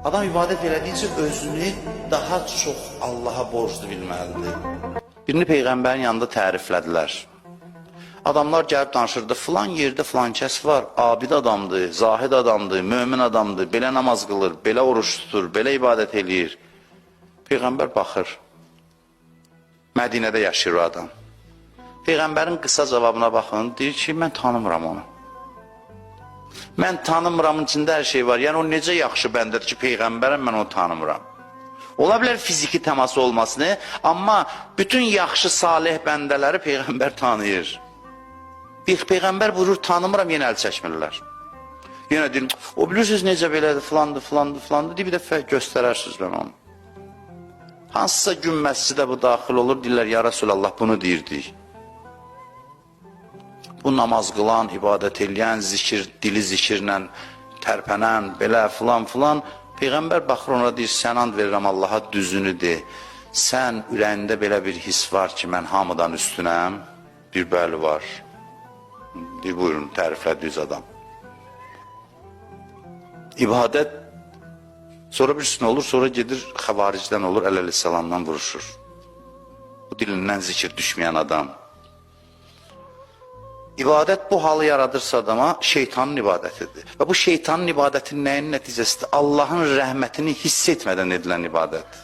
Adam ibadət elədikcə özünü daha çox Allaha borclu bilməlidir. Birini Peyğəmbərin yanında təriflədilər. Adamlar gəlib danışırdı, filan yerdə filan kəs var, abid adamdır, zahid adamdır, mömin adamdır, belə namaz qılır, belə oruç tutur, belə ibadət eləyir. Peyğəmbər baxır, Mədinədə yaşayır o adam. Peyğəmbərin qısa cavabına baxın, deyir ki, mən tanımıram onu. Mən tanımıramın içində hər şey var. Yəni o necə yaxşı bəndədir ki, Peyğəmbərəm, mən onu tanımıram. Ola bilər fiziki təması olmasını, amma bütün yaxşı, salih bəndələri Peyğəmbər tanıyır. Peyğəmbər buyurur, tanımıram, yenə əl çəkmirlər. Yenə deyir, o bilirsiniz necə belədir, filandır, filandır, filandır, deyir, bir dəfə göstərərsiniz mən onu. Hansısa gün məscidə bu daxil olur, deyirlər, ya Rasulallah, bunu deyirdik. Bu namaz qılan, ibadət eləyən, dili zikirlə tərpənən, belə filan filan. Peyğəmbər baxır ona deyir, sən and verirəm Allaha düzünü de. Sən ürəyində belə bir his var ki, mən hamıdan üstünəm. Bir bəli var. Deyir, buyurun, təriflədiyiniz adam. İbadət sonra bir üstünə olur, sonra gedir xəvaricdən olur, əleyhissalamdan vuruşur. Bu dilindən zikir düşməyən adam. İbadət bu halı yaradırsa adama şeytanın ibadətidir. Və bu şeytanın ibadətinin nəyin nəticəsidir? Allahın rəhmətini hiss etmədən edilən ibadət.